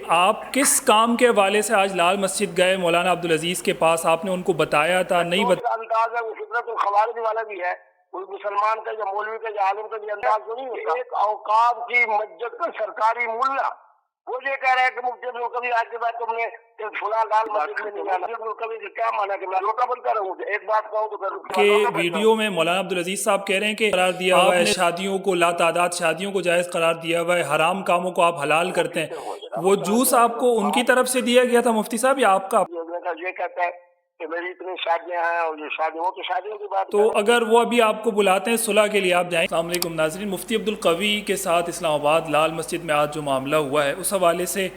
آپ کس کام کے حوالے سے آج لال مسجد گئے مولانا عبدالعزیز کے پاس؟ آپ نے ان کو بتایا تھا نہیں انداز ہے وہ فطرت الخوارج والا بھی ہے، کوئی مسلمان کا یا مولوی کا یا عالم کا بھی انداز تو نہیں ہوتا۔ ایک اوقاف کی مسجد کا سرکاری ملا وہ یہ کہہ رہا ہے کہ مفتی عبدالقوی آج کے بعد تم نے فلاں لال مسجد میں نہیں جانا۔ عبدالقوی کا کیا مانا کہ میں لوٹا بنتا رہوں؟ ایک بات کہوں تو پھر کہ ویڈیو میں مولانا عبدالعزیز صاحب کہہ رہے ہیں کہ قرار دیا ہوا ہے شادیوں کو، لا تعداد شادیوں کو جائز قرار دیا ہوا ہے، حرام کاموں کو آپ حلال کرتے ہیں۔ وہ جوس آپ کو ان کی طرف سے دیا گیا تھا مفتی صاحب یا آپ کا؟ یہ کہتا ہے کہ میری اتنی شادیاں ہیں اور یہ شادیوں تو شادیوں کی بات، تو اگر وہ ابھی آپ کو بلاتے ہیں صلح کے لیے آپ جائیں۔ السلام علیکم ناظرین، مفتی عبدالقوی کے ساتھ اسلام آباد لال مسجد میں آج جو معاملہ ہوا ہے اس حوالے سے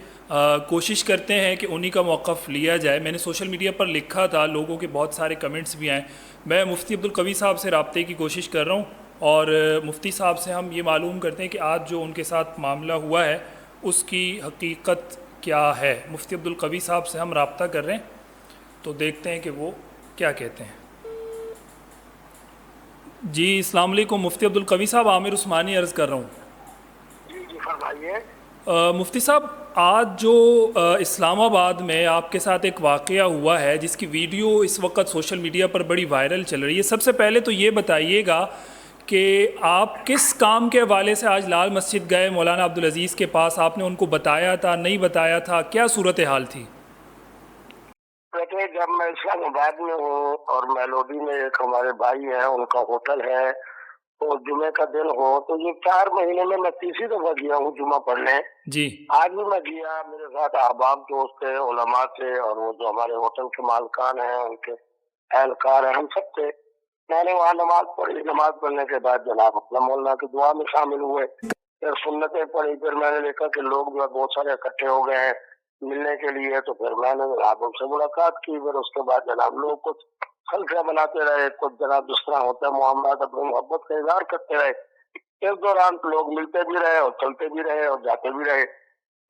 کوشش کرتے ہیں کہ انہی کا موقف لیا جائے۔ میں نے سوشل میڈیا پر لکھا تھا، لوگوں کے بہت سارے کمنٹس بھی آئیں۔ میں مفتی عبدالقوی صاحب سے رابطے کی کوشش کر رہا ہوں اور مفتی صاحب سے ہم یہ معلوم کرتے ہیں کہ آج جو ان کے ساتھ معاملہ ہوا ہے اس کی حقیقت کیا ہے۔ مفتی عبدالقوی صاحب سے ہم رابطہ کر رہے ہیں تو دیکھتے ہیں کہ وہ کیا کہتے ہیں۔ جی السلام علیکم مفتی عبدالقوی صاحب، عامر عثمانی عرض کر رہا ہوں۔ جی فرمائیے۔ مفتی صاحب، آج جو اسلام آباد میں آپ کے ساتھ ایک واقعہ ہوا ہے جس کی ویڈیو اس وقت سوشل میڈیا پر بڑی وائرل چل رہی ہے، سب سے پہلے تو یہ بتائیے گا کہ آپ کس کام کے حوالے سے آج لال مسجد گئے مولانا عبدالعزیز کے پاس؟ آپ نے ان کو بتایا تھا نہیں بتایا تھا؟ کیا صورتحال تھی؟ جب میں اسلام آباد میں ہوں اور میلوڈی میں ایک ہمارے بھائی ہیں، ان کا ہوٹل ہے، تو جمعے کا دن ہو تو یہ 4 مہینے میں تیسری دفعہ گیا ہوں جمعہ پڑھنے۔ جی آج بھی میں گیا، میرے ساتھ احباب دوست تھے، علماء تھے، اور وہ جو ہمارے ہوٹل کے مالکان ہیں ان کے اہلکار ہیں، ہم سب تھے۔ میں نے وہاں نماز پڑھی، نماز پڑھنے کے بعد جناب اپنا مولانا کی دعا میں شامل ہوئے، پھر سنتیں پڑھی، پھر میں نے دیکھا کہ لوگ جو ہے بہت سارے اکٹھے ہو گئے ہیں ملنے کے لیے، تو پھر میں نے جناب ان سے ملاقات کی۔ پھر اس کے بعد جناب لوگ کچھ خلفیہ بناتے رہے، کچھ جناب جس طرح ہوتا ہے معاملات اپنی محبت کا اظہار کرتے رہے۔ اس دوران لوگ ملتے بھی رہے اور چلتے بھی رہے اور جاتے بھی رہے۔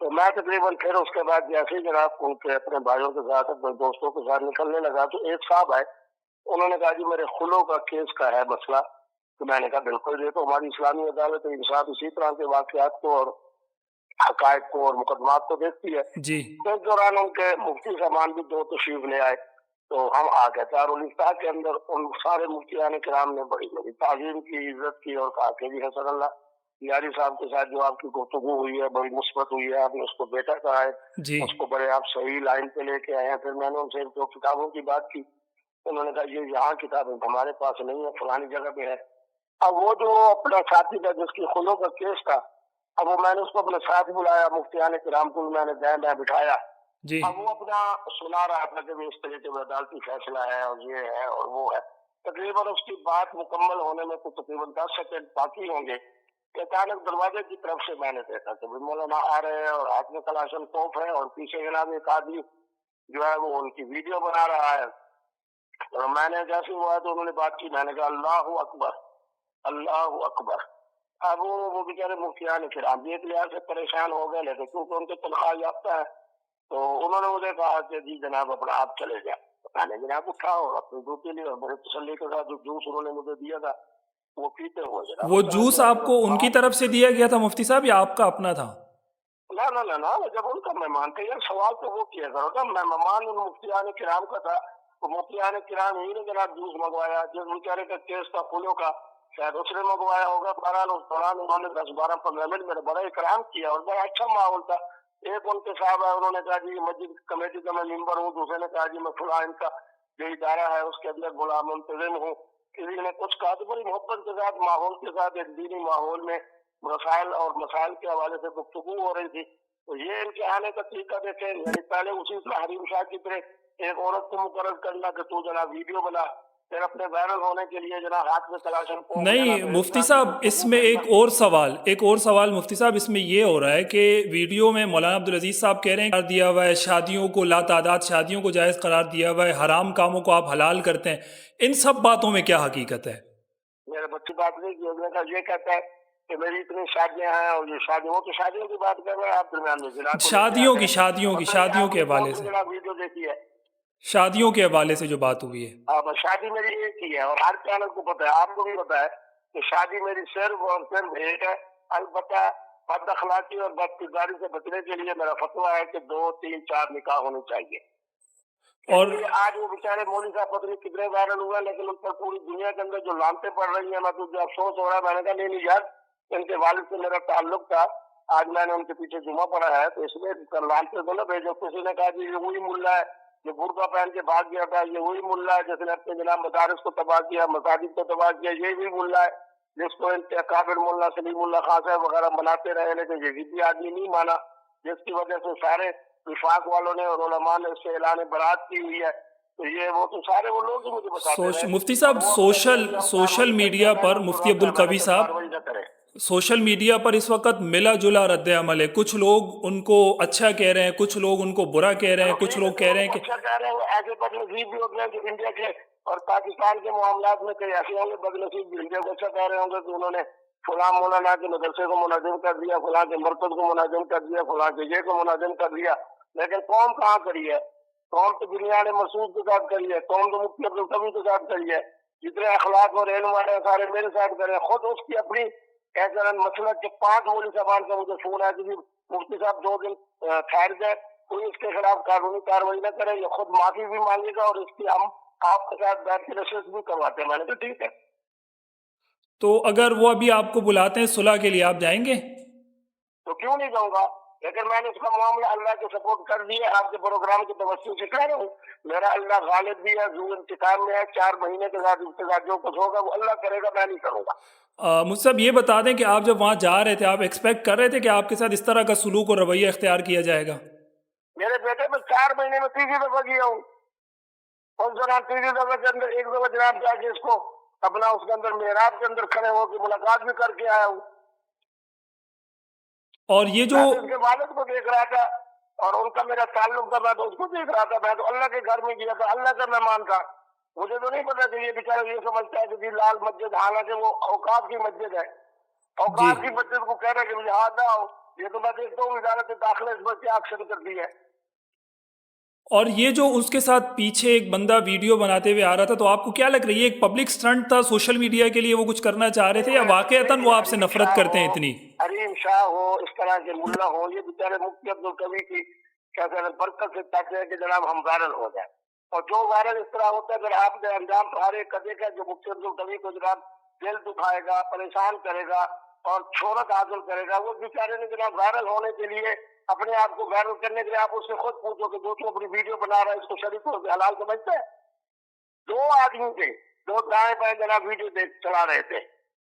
تو میں تقریباً پھر اس کے بعد جیسے ہی جناب ان کے اپنے بھائیوں کے ساتھ اپنے دوستوں کے ساتھ نکلنے لگا تو ایک صاحب آئے، انہوں نے کہا جی میرے خلو کا کیس کا ہے مسئلہ۔ تو میں نے کہا بالکل، یہ تو ہماری اسلامی عدالت انصاف اسی طرح کے واقعات کو اور حقائق کو اور مقدمات کو دیکھتی ہے۔ جی اس دوران ان کے مفتی صاحبان بھی 2 تشریف لے آئے، تو ہم آ گئے۔ دارالفتاح کے اندر ان سارے مفتیان کرام نے بڑی بڑی تعظیم کی، عزت کی، اور کہا کہ جی حسن اللہ یاری صاحب کے ساتھ جو آپ کی گفتگو ہوئی ہے بڑی مثبت ہوئی ہے، آپ نے اس کو بیٹا کہا ہے، جی اس کو بڑے آپ صحیح لائن پہ لے کے آئے ہیں۔ پھر میں نے ان سے 2 کتابوں کی بات کی، انہوں نے کہا یہ یہاں کتاب ہمارے پاس نہیں ہے، فلانی جگہ پہ ہے۔ اب وہ جو اپنا ساتھی تھا جس کی خلو کا کیس تھا، اب وہ میں نے اس کو اپنے ساتھ بلایا، مفتیان کرام کو میں نے دائیں بٹھایا۔ جی اب وہ اپنا سنا رہا تھا کہ اس طریقے سے عدالتی فیصلہ ہے اور یہ ہے اور وہ ہے۔ تقریباً اس کی بات مکمل ہونے میں تو تقریباً 10 سیکنڈ باقی ہوں گے کہ اچانک دروازے کی طرف سے میں نے دیکھا کہ مولانا آ رہے ہیں اور ہاتھ میں کلاشن توپ ہے، اور پیچھے جناب ایک آدمی جو ہے وہ ان کی ویڈیو بنا رہا ہے۔ اور میں نے جیسے ہوا تو انہوں نے بات کی، میں نے کہا اللہ اکبر اللہ اکبر۔ اب وہ بیچارے مفتیان کرام بھی ایک لحاظ سے پریشان ہو گئے، لیکن کیونکہ ان کے تنخواہ یافتہ ہے تو انہوں نے مجھے کہا کہ جی جناب اپنا آپ چلے جائیں۔ میں نے جناب اٹھا اور اپنی ڈیوٹی لی، اور بڑے تسلی کے ساتھ جو جوس انہوں نے مجھے دیا تھا وہ پیتے ہوئے جناب۔ وہ جوس آپ کو ان کی طرف سے دیا گیا تھا مفتی صاحب یا آپ کا اپنا تھا؟ نہ جب ان کا مہمان تھا یار، سوال تو وہ کیا کرو گا، مہمان ان مفتیان کرام کا تھا، تو مفتیان کرام ہی نے جناب جوس منگوایا۔ جس بیچارے کا کیس تھا خلو کا، شاید اس نے منگوایا ہوگا۔ بہرحال اس دوران انہوں نے 10-12-15 منٹ میرا بڑا اکرام کیا اور بڑا اچھا ماحول تھا۔ ایک ان کے صاحب ہے، انہوں نے کہا جی مسجد کمیٹی کا میں ممبر ہوں، دوسرے نے کہا جی میں فلاں ان کا جو ادارہ ہے اس کے اندر غلام منتظم ہوں، کسی نے کچھ کہا۔ تو بڑی محبت کے ساتھ ماحول کے ساتھ ایک دینی ماحول میں مسائل اور مسائل کے حوالے سے گفتگو ہو رہی تھی۔ تو یہ ان کے آنے کا طریقہ دیکھیں، یعنی پہلے اسی طرح حریم شاہ کی طرح ایک عورت کو مقرر کرنا کہ تو جناب ویڈیو بنا، پھر اپنے وائرل ہونے کے لیے جناب ہاتھ میں کلاشن کو نہیں مفتی صاحب، اس میں ایک اور سوال مفتی صاحب اس میں یہ ہو رہا ہے کہ ویڈیو میں مولانا عبدالعزیز صاحب کہہ رہے ہیں قرار دیا ہوا ہے شادیوں کو، لا تعداد شادیوں کو جائز قرار دیا ہوا ہے، حرام کاموں کو آپ حلال کرتے ہیں، ان سب باتوں میں کیا حقیقت ہے؟ میرے بچی بات نہیں کی، انہوں نے یہ کہتا ہے کہ میری اتنی شادیاں ہیں اور یہ شادیوں کی بات کر رہے ہیں آپ درمیان میں جناب شادیوں کے حوالے سے ویڈیو دیکھی ہے، شادیوں کے حوالے سے جو بات ہوئی ہے۔ اب شادی میری ایک ہی ہے اور ہر چینل کو پتا ہے، آپ کو بھی پتا ہے کہ شادی میری صرف اور صرف ایک ہے۔ البتہ بد اخلاقی اور بد کرداری سے بچنے کے لیے میرا فتویٰ ہے کہ 2 3 4 نکاح ہونے چاہیے. اور آج وہ بیچارے مولوی صاحب پتہ نہیں کتنے وائرل ہوئے، لیکن ان پر پوری دنیا کے اندر جو لانتیں پڑ رہی ہیں، میں تو جو افسوس ہو رہا ہے، میں نے کہا نہیں یار، ان کے والد سے میرا تعلق تھا، آج میں نے ان کے پیچھے جمعہ پڑھا ہے، تو اس لیے لانتیں تو نہ بھیجو. کسی نے کہا کہ یہ وہی ملا ہے جو برقع پہن کے بھاگ گیا تھا، یہ وہی ملا ہے جس نے اپنے جناب مدارس کو تباہ کیا، مساجد کو تباہ کیا، یہ بھی ملا ہے جس کو کابر ملا سلیم اللہ خان صاحب وغیرہ بناتے رہے، لیکن یہ بھی آدمی نہیں مانا، جس کی وجہ سے سارے وفاق والوں نے اور علماء نے اس سے اعلان برات کی ہوئی ہے. تو یہ وہ تو سارے وہ لوگ ہی مجھے بتاتے رہے. مفتی صاحب، سوشل میڈیا پر مفتی عبد القوی صاحب، کاروائی نہ کرے. سوشل میڈیا پر اس وقت ملا جلا رد عمل ہے. کچھ لوگ ان کو اچھا کہہ رہے ہیں، کچھ لوگ ان کو برا کہہ رہے ہیں، کچھ لوگ کہہ رہے ہیں کہ اچھا کہہ رہے ہیں. ایسے بد نصیب بھی ہوتے ہیں کہ انڈیا کے اور پاکستان کے معاملات میں کئی ایسے ہوں گے بد نصیب بھی انڈیا کو اچھا کہہ رہے ہوں گے کہ انہوں نے فلاں مولانا کے مدرسے کو منظم کر دیا، فلاں کے مرکز کو منظم کر دیا، فلاں کے یہ کو منظم کر دیا. لیکن قوم کہاں کری ہے؟ قوم تو دنیا نے مسعود کے ساتھ کری ہے، قوم تو مفتی عبد القوی کے ساتھ کری ہے. جتنے اخلاق اور علم والے سارے میرے ساتھ کرے. خود اس کی اپنی ایسا مسلک کے 5 مولوی صاحبان کا مجھے فون ہے کہ مفتی صاحب 2 دن ٹھہر جائے، کوئی اس کے خلاف قانونی کاروائی نہ کرے، یہ خود معافی بھی مانگے گا اور اس کی ہم آپ کے ساتھ بیٹھ کے نشست بھی کرواتے ہیں. میں نے کہا ٹھیک ہے. تو اگر وہ ابھی آپ کو بلاتے ہیں صلح کے لیے، آپ جائیں گے؟ تو کیوں نہیں جاؤں گا؟ لیکن میں نے اس کا معاملہ اللہ کے سپورٹ کر دیا. آپ کے پروگرام کے توسط سے کہہ رہا ہوں، میرا اللہ غالب بھی ہے، ذو انتقام میں ہے. 4 مہینے کے بعد اس کے بعد جو کچھ ہوگا وہ اللہ کرے گا، میں نہیں کروں گا. مجھ سے یہ بتا دیں کہ آپ جب وہاں جا رہے تھے، آپ ایکسپیکٹ کر رہے تھے کہ آپ کے ساتھ اس طرح کا سلوک اور رویہ اختیار کیا جائے گا؟ میرے بیٹے میں 4 مہینے میں 3 دفعہ گیا ہوں. اس دوران 3 دفعہ کے اندر ایک دفعہ جناب جا کے اس کو اپنا اس کے اندر محراب کے اندر کھڑے ہو کے ملاقات بھی کر کے آیا ہوں. اور یہ جو میں تو اس کے والد کو دیکھ رہا تھا اور ان کا میرا تعلق تھا، میں تو اس کو دیکھ رہا تھا. میں تو اللہ کے گھر میں گیا تھا، اللہ کا مہمان تھا. مجھے تو نہیں پتا کہ یہ بیچارہ یہ سمجھتا ہے کہ لال مسجد، حالانکہ وہ اوقاف کی مسجد ہے. اوقاف کی مسجد کو کہہ رہے کہ مجھے ہاتھ نہ آؤ. یہ تو میں دیکھتا ہوں وزارت داخلہ اس پر کیا ایکشن کرتی ہے. اور یہ جو اس کے ساتھ پیچھے ایک بندہ ویڈیو بناتے ہوئے آ رہا تھا، تو آپ کو کیا لگ رہا ہے یہ ایک پبلک سٹنٹ تھا، سوشل میڈیا کے لیے وہ کچھ کرنا چاہ رہے تھے، یا واقعتاً وہ آپ سے نفرت کرتے ہیں اتنی؟ حریم شاہ ہو، اس طرح کے ملا ہو، یہ بیچارے مفتی عبد القوی کی کہتے ہیں برکت سے چاہتے ہیں کہ جناب ہم وائرل ہو جائیں. اور جو وائرل اس طرح ہوتا ہے پھر آپ نے انجام تو ہر ایک کا دیکھا جو مفتی عبد القوی کو جناب دل دکھائے گا، پریشان کرے گا اور شہرت حاصل کرے گا. وہ بیچارے نے جناب وائرل ہونے کے لیے، اپنے آپ کو وائرل کرنے کے لیے، آپ اس سے خود پوچھو کہ جو تو اپنی ویڈیو بنا رہا ہے اس کو شریف کو حلال سمجھتے ہیں؟ 2 آدمی تھے، 2 دائیں بائیں جناب ویڈیو چلا رہے تھے.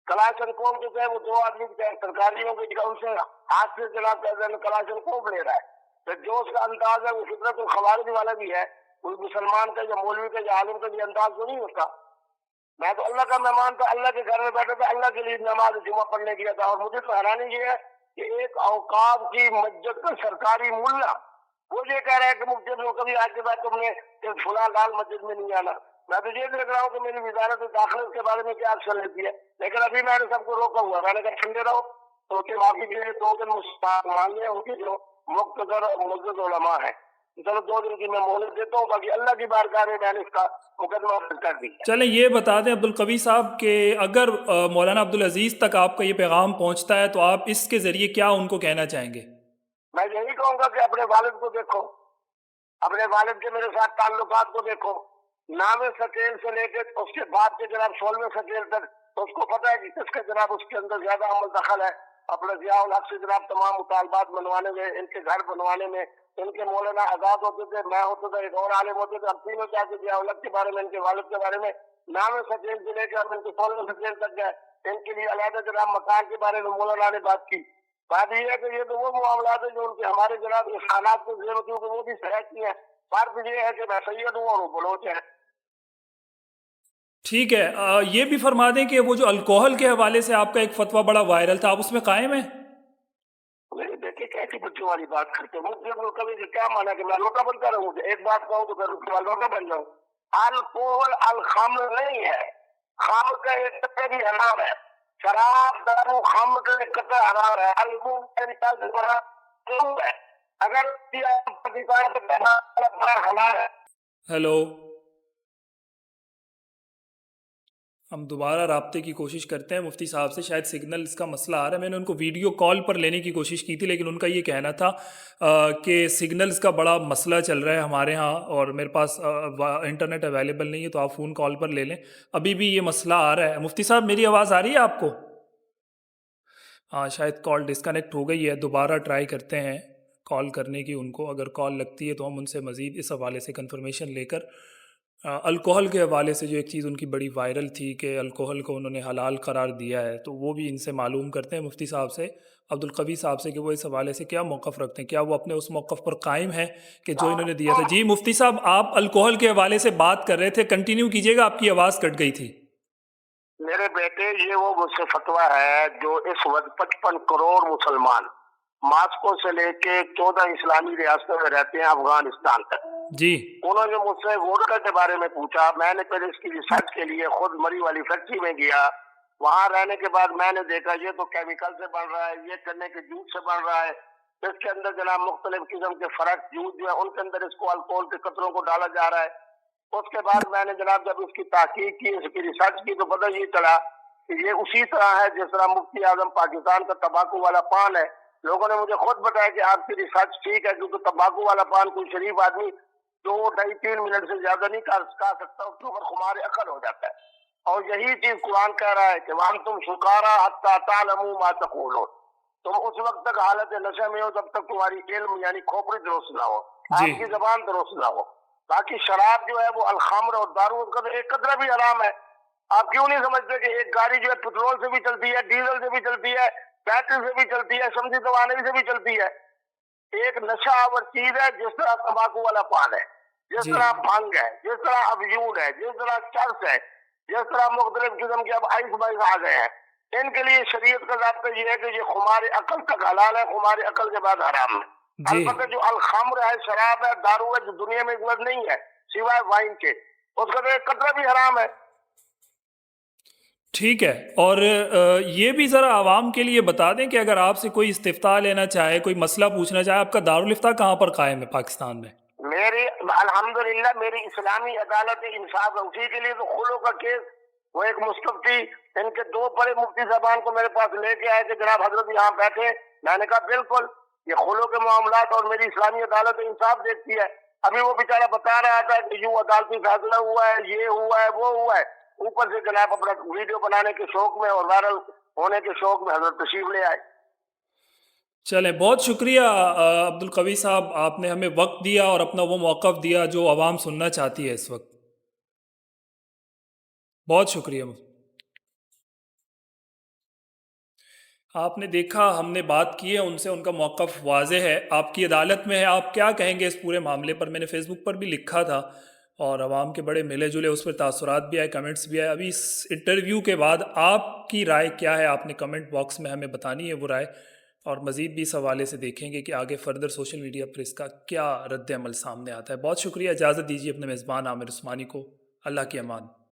کلاشن کوب جو ہے وہ 2 آدمی سرکاریوں کے ان سے ہاتھ سے جناب کلاشن کوب لے رہا ہے. پھر جو اس کا انداز ہے وہ فطرت الخوارج والا بھی ہے. کوئی مسلمان کا یا مولوی کا یا عالم کا یہ انداز تو نہیں ہوتا. میں تو اللہ کا مہمان تھا، اللہ کے گھر میں بیٹھا تھا، اللہ کے لیے نماز جمعہ پڑھنے گیا تھا. اور مجھے تو حیرانی یہ ہے کہ ایک اوقاف کی مسجد کا سرکاری ملا وہ یہ کہہ رہا ہے کہ مفتی عبد القوی آج کے بعد تم نے فلاں لال مسجد میں نہیں آنا. میں تو یہ دیکھ رہا ہوں کہ میری وزارت داخلہ کے بارے میں کیا ایکشن لیتی ہے. لیکن ابھی میں نے سب کو روکا ہوا. میں نے کہا ٹھنڈے رہو، تو کہ معافی کے لیے 2 دن مانگے ان کی جو مقتدر اور معزز علماء ہیں. چلو 2 دن کی میں مہلت دیتا ہوں، باقی اللہ کی بارگاہ میں نے اس کا مقدمہ کر دی. چلیں یہ بتا دیں عبد القوی صاحب کہ اگر مولانا عبدالعزیز تک آپ کا یہ پیغام پہنچتا ہے تو آپ اس کے ذریعے کیا ان کو کہنا چاہیں گے؟ میں یہی کہوں گا کہ اپنے والد کو دیکھو، اپنے والد کے میرے ساتھ تعلقات کو دیکھو. نام سکیل سے لے کے اس کے بعد کے جناب 16ویں سکیل تک تو اس کو پتا ہے کہ کس کے جناب اس کے اندر زیادہ عمل دخل ہے. اپنے ضیاء الحق سے جناب تمام مطالبات بنوانے میں، ان کے گھر بنوانے میں. ان کے مولانا آزاد ہوتے تھے، میں ہوتا تھا، ایک اور عالم ہوتے تھے. ہم تینوں جا کے ضیاء الحق کے بارے میں، ان کے والد کے بارے میں نام سکیل سے لے کے اور ان کے 16ویں سکیل تک گئے. ان کے لیے علیحدہ جناب مکان کے بارے میں مولانا نے بات کی. بات یہ ہے کہ یہ تو وہ معاملات ہیں جو ان کے ہمارے جناب اس حالات کو ضرورت ہو کہ وہ بھی سہج کی ہیں. فرق یہ ہے کہ میں سید ہوں اور وہ بلوچ ہیں. ٹھیک ہے. یہ بھی فرما دیں کہ وہ جو الکوہل کے حوالے سے آپ کا ایک فتویٰ بڑا وائرل تھا، آپ اس میں قائم ہیں؟ میرے بیٹے کیسی بچوں والی بات کرتے ہیں. مجھے کبھی سے کیا مانا کہ میں لوٹا بنتا رہوں؟ ایک بات کہوں تو پھر اس کے بعد لوٹا بن جاؤں. الکوہل الخمر نہیں ہے، خمر کا ایک قطع بھی حرام ہے. شراب دارو خمر کا ایک قطع حرام ہے. اگر ہیلو ہم دوبارہ رابطے کی کوشش کرتے ہیں مفتی صاحب سے، شاید سگنلز کا مسئلہ آ رہا ہے۔ میں نے ان کو ویڈیو کال پر لینے کی کوشش کی تھی، لیکن ان کا یہ کہنا تھا کہ سگنلز کا بڑا مسئلہ چل رہا ہے ہمارے ہاں، اور میرے پاس انٹرنیٹ اویلیبل نہیں ہے، تو آپ فون کال پر لے لیں۔ ابھی بھی یہ مسئلہ آ رہا ہے۔ مفتی صاحب میری آواز آ رہی ہے آپ کو؟ ہاں، شاید کال ڈسکنیکٹ ہو گئی ہے، دوبارہ ٹرائی کرتے ہیں کال کرنے کی ان کو۔ اگر کال لگتی ہے تو ہم ان سے مزید اس حوالے سے کنفرمیشن لے کر الکوہل کے حوالے سے جو ایک چیز ان کی بڑی وائرل تھی کہ الکوہل کو انہوں نے حلال قرار دیا ہے، تو وہ بھی ان سے معلوم کرتے ہیں مفتی صاحب سے، عبدالقوی صاحب سے، کہ وہ اس حوالے سے کیا موقف رکھتے ہیں، کیا وہ اپنے اس موقف پر قائم ہیں کہ جو انہوں نے دیا تھا۔ جی مفتی صاحب، آپ الکوہل کے حوالے سے بات کر رہے تھے، کنٹینیو کیجیے گا، آپ کی آواز کٹ گئی تھی۔ میرے بیٹے، یہ وہ مجھ سے فتویٰ ہے جو اس وقت 55 کروڑ مسلمان ماسکو سے لے کے 14 اسلامی ریاستوں میں رہتے ہیں افغانستان تک، جی انہوں نے مجھ سے ووڈکا کے بارے میں پوچھا۔ میں نے پھر اس کی ریسرچ کے لیے خود مری والی فیکٹری میں گیا، وہاں رہنے کے بعد میں نے دیکھا یہ تو کیمیکل سے بن رہا ہے، یہ گنے کے جوس سے بن رہا ہے، اس کے اندر جناب مختلف قسم کے فرق جوس جو ہے ان کے اندر اس کو الکوہل کے قطروں کو ڈالا جا رہا ہے۔ اس کے بعد میں نے جناب جب اس کی تحقیق کی، اس کی ریسرچ کی، تو پتہ یہ چلا کہ یہ اسی طرح ہے جس طرح مفتی اعظم پاکستان کا تمباکو والا پان ہے۔ لوگوں نے مجھے خود بتایا کہ آپ کی ریسرچ ٹھیک ہے، کیونکہ تمباکو والا پان کوئی شریف آدمی 2-2.5-3 منٹ سے زیادہ نہیں کھا سکتا، اس کے اوپر خمار عقل ہو جاتا ہے۔ اور یہی چیز قرآن کہہ رہا ہے کہ وَأَنْتُمْ سُكَارَىٰ حَتَّىٰ تَعْلَمُوا مَا تَقُولُونَ، تم اس وقت تک حالت نشے میں ہو جب تک تمہاری علم یعنی کھوپڑی درست نہ ہو، جی آپ کی زبان درست نہ ہو۔ باقی شراب جو ہے وہ الخمر اور دارو کا تو ایک قطرہ بھی حرام ہے۔ آپ کیوں نہیں سمجھتے کہ ایک گاڑی جو ہے پیٹرول سے بھی چلتی ہے، ڈیزل سے بھی چلتی ہے، بیٹری سے بھی چلتی ہے، سمجھی توانائی سے بھی چلتی ہے۔ ایک نشہ آور چیز ہے جس طرح تمباکو والا پان ہے، جس جی طرح بھنگ ہے، جس طرح افیون ہے، جس طرح چرس ہے، جس طرح مختلف قسم کے اب آئس بائس آ گئے ہیں۔ ان کے لیے شریعت کا ضابطہ یہ ہے کہ یہ خمار عقل تک حلال ہے، خمار عقل کے بعد حرام ہے۔ جی البتہ جو الخمر ہے، شراب ہے، دارو ہے، جو دنیا میں کوئی نہیں ہے سوائے وائن کے، اس کا تو ایک قطرہ بھی حرام ہے۔ ٹھیک ہے، اور یہ بھی ذرا عوام کے لیے بتا دیں کہ اگر آپ سے کوئی استفتاء لینا چاہے، کوئی مسئلہ پوچھنا چاہے، آپ کا دارالافتاء کہاں پر قائم ہے پاکستان میں؟ میری الحمدللہ میری اسلامی عدالت انصاف ہے، اسی کے لیے تو خلو کا کیس، وہ ایک مستفتی ان کے 2 بڑے مفتی صاحبان کو میرے پاس لے کے آئے کہ جناب حضرت یہاں بیٹھے، میں نے کہا بالکل یہ خلو کے معاملات اور میری اسلامی عدالت انصاف دیکھتی ہے۔ ابھی وہ بیچارہ بتا رہا تھا کہ یوں عدالتی فیصلہ ہوا ہے، یہ ہوا ہے، وہ ہوا ہے، اوپر سے جناب اپنا ویڈیو بنانے کے شوق میں اور وائرل ہونے کے شوق میں حضرت تشریف لے آئے۔ چلیں، بہت شکریہ عبدالقوی صاحب، آپ نے ہمیں وقت دیا اور اپنا وہ موقف دیا جو عوام سننا چاہتی ہے اس وقت۔ بہت شکریہ۔ آپ نے دیکھا، ہم نے بات کی ہے ان سے، ان کا موقف واضح ہے، آپ کی عدالت میں ہے، آپ کیا کہیں گے اس پورے معاملے پر؟ میں نے فیس بک پر بھی لکھا تھا اور عوام کے بڑے ملے جلے اس پر تاثرات بھی آئے، کمنٹس بھی آئے۔ ابھی اس انٹرویو کے بعد آپ کی رائے کیا ہے؟ آپ نے کمنٹ باکس میں ہمیں بتانی ہے وہ رائے، اور مزید بھی اس حوالے سے دیکھیں گے کہ آگے فردر سوشل میڈیا پر اس کا کیا رد عمل سامنے آتا ہے۔ بہت شکریہ، اجازت دیجیے اپنے میزبان عامر عثمانی کو۔ اللہ کی امان۔